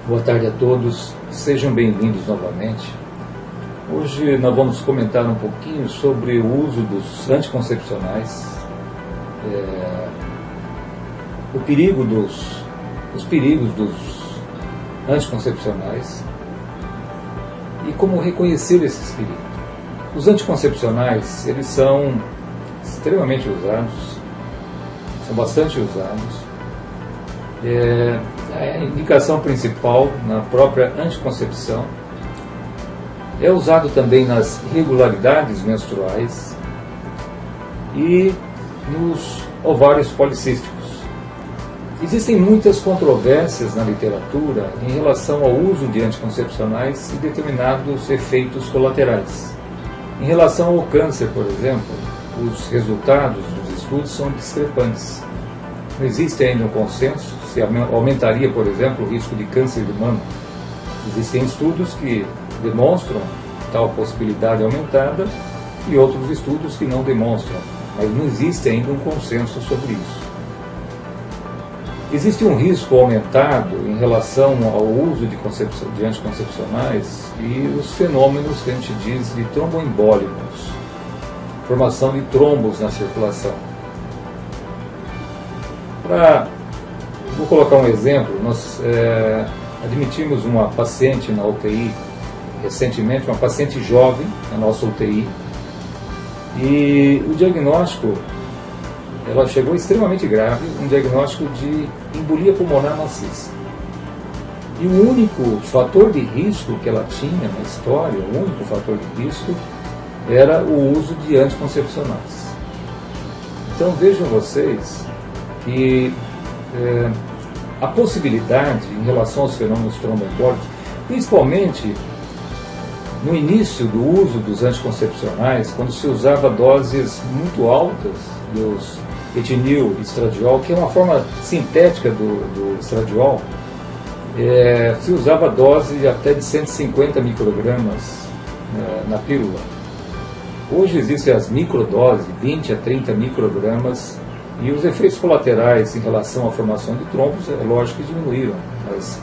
Boa tarde a todos, sejam bem-vindos novamente. Hoje nós vamos comentar um pouquinho sobre o uso dos anticoncepcionais, os perigos dos anticoncepcionais e como reconhecer esses perigos. Os anticoncepcionais, eles são extremamente usados, são bastante usados. A indicação principal na própria anticoncepção é usado também nas irregularidades menstruais e nos ovários policísticos. Existem muitas controvérsias na literatura em relação ao uso de anticoncepcionais e determinados efeitos colaterais. Em relação ao câncer, por exemplo, os resultados dos estudos são discrepantes. Não existe ainda um consenso se aumentaria, por exemplo, o risco de câncer de mama. Existem estudos que demonstram tal possibilidade aumentada e outros estudos que não demonstram, mas não existe ainda um consenso sobre isso. Existe um risco aumentado em relação ao uso de anticoncepcionais e os fenômenos que a gente diz de tromboembólicos, formação de trombos na circulação. Vou colocar um exemplo. Nós admitimos uma paciente na UTI recentemente, uma paciente jovem na nossa UTI, e o diagnóstico, ela chegou extremamente grave, um diagnóstico de embolia pulmonar maciça. E o único fator de risco que ela tinha na história, o único fator de risco, era o uso de anticoncepcionais. Então vejam vocês que a possibilidade em relação aos fenômenos tromboembólicos, principalmente no início do uso dos anticoncepcionais, quando se usava doses muito altas dos etinil e estradiol, que é uma forma sintética do estradiol, se usava dose até de 150 microgramas na pílula. Hoje existem as microdoses, 20 a 30 microgramas, e os efeitos colaterais em relação à formação de trombos, é lógico que diminuíram, mas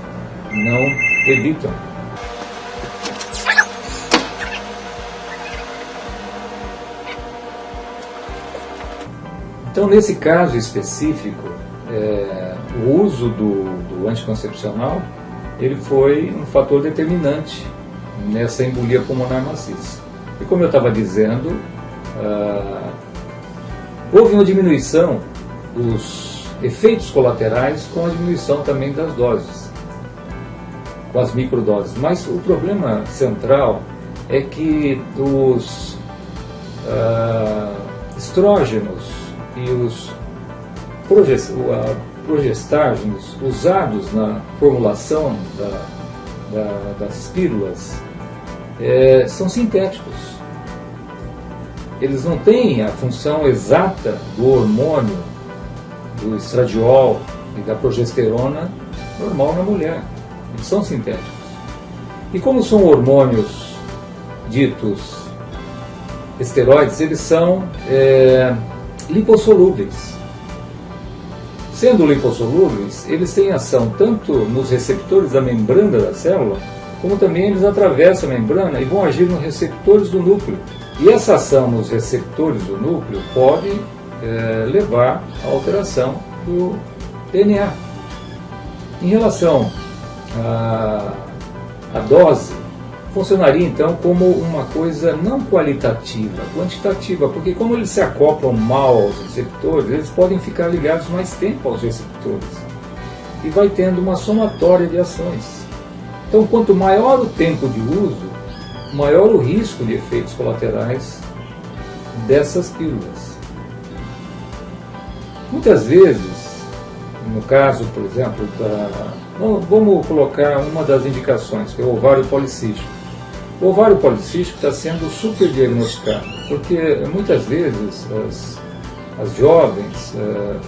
não evitam. Então, nesse caso específico, o uso do anticoncepcional ele foi um fator determinante nessa embolia pulmonar maciça. E como eu estava dizendo, houve uma diminuição dos efeitos colaterais com a diminuição também das doses, com as microdoses. Mas o problema central é que os estrógenos e os progestágenos usados na formulação das pílulas são sintéticos. Eles não têm a função exata do hormônio, do estradiol e da progesterona normal na mulher. Eles são sintéticos. E como são hormônios ditos esteroides, eles são lipossolúveis. Sendo lipossolúveis, eles têm ação tanto nos receptores da membrana da célula, como também eles atravessam a membrana e vão agir nos receptores do núcleo. E essa ação nos receptores do núcleo pode levar à alteração do DNA. Em relação à dose, funcionaria então como uma coisa não qualitativa, quantitativa, porque como eles se acoplam mal aos receptores, eles podem ficar ligados mais tempo aos receptores. E vai tendo uma somatória de ações. Então, quanto maior o tempo de uso, maior o risco de efeitos colaterais dessas pílulas. Muitas vezes, no caso, por exemplo, vamos colocar uma das indicações, que é o ovário policístico. O ovário policístico está sendo superdiagnosticado, porque muitas vezes as jovens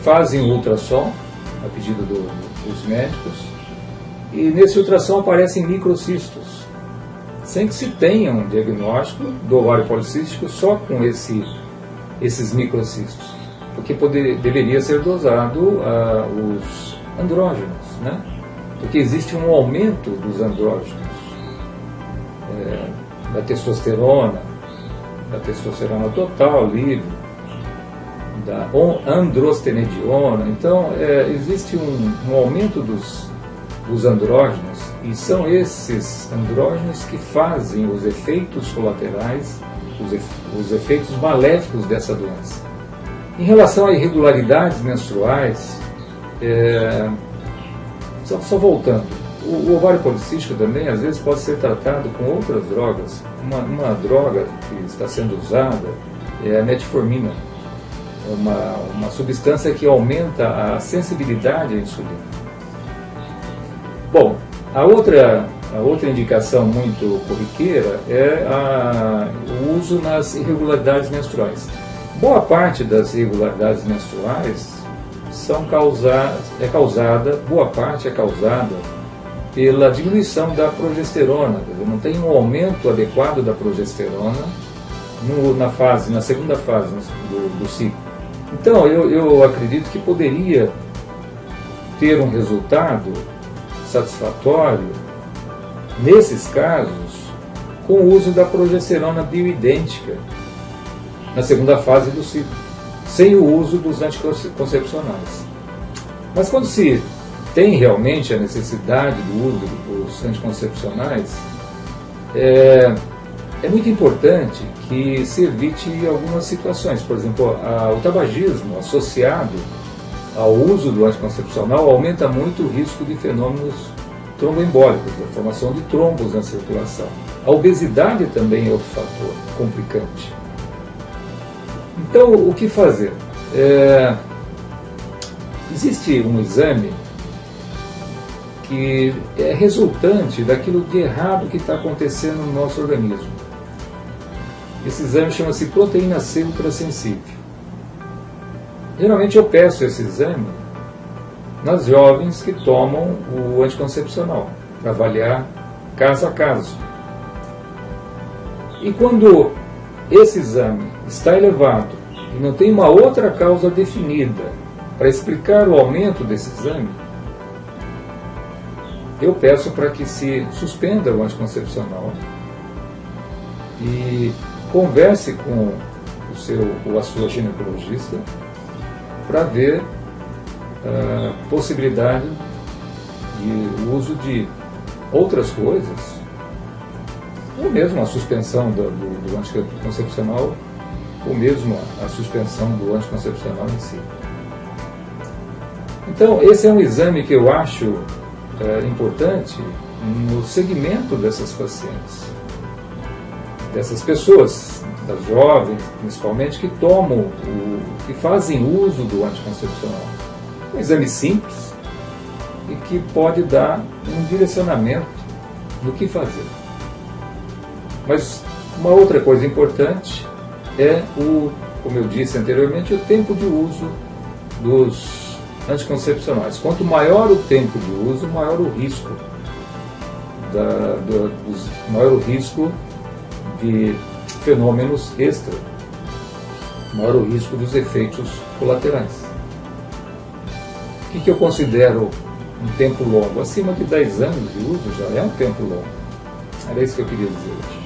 fazem o ultrassom, a pedido dos médicos, e nesse ultrassom aparecem microcistos, sem que se tenha um diagnóstico do ovário policístico só com esses microcistos, porque deveria ser dosado os andrógenos, né? porque existe um aumento dos andrógenos, da testosterona total, livre, da androstenediona. Então, existe um aumento dos andrógenos, e são esses andrógenos que fazem os efeitos colaterais, os efeitos maléficos dessa doença. Em relação a irregularidades menstruais, só voltando, o ovário policístico também às vezes pode ser tratado com outras drogas. Uma droga que está sendo usada é a metformina, uma substância que aumenta a sensibilidade à insulina. Bom, a outra indicação muito corriqueira é o uso nas irregularidades menstruais. Boa parte das irregularidades menstruais boa parte é causada pela diminuição da progesterona. Não tem um aumento adequado da progesterona na segunda fase do ciclo. Então, eu acredito que poderia ter um resultado satisfatório, nesses casos, com o uso da progesterona bioidêntica na segunda fase do ciclo, sem o uso dos anticoncepcionais. Mas quando se tem realmente a necessidade do uso dos anticoncepcionais, é muito importante que se evite algumas situações. Por exemplo, o tabagismo associado ao uso do anticoncepcional aumenta muito o risco de fenômenos tromboembólicos, a formação de trombos na circulação. A obesidade também é outro fator complicante. Então, o que fazer? Existe um exame que é resultante daquilo de errado que está acontecendo no nosso organismo. Esse exame chama-se proteína C ultrassensível. Geralmente eu peço esse exame nas jovens que tomam o anticoncepcional, para avaliar caso a caso. E quando esse exame está elevado e não tem uma outra causa definida para explicar o aumento desse exame, eu peço para que se suspenda o anticoncepcional e converse com a sua ginecologista para ver a possibilidade de uso de outras coisas, ou mesmo a suspensão do anticoncepcional, ou mesmo a suspensão do anticoncepcional em si. Então, esse é um exame que eu acho importante no segmento dessas pacientes, dessas pessoas, das jovens principalmente, que tomam, que fazem uso do anticoncepcional. Um exame simples e que pode dar um direcionamento do que fazer. Mas uma outra coisa importante é como eu disse anteriormente, o tempo de uso dos anticoncepcionais. Quanto maior o tempo de uso, maior o risco maior o risco de fenômenos extra, maior o risco dos efeitos colaterais. O que eu considero um tempo longo? Acima de 10 anos de uso já é um tempo longo. Era isso que eu queria dizer hoje.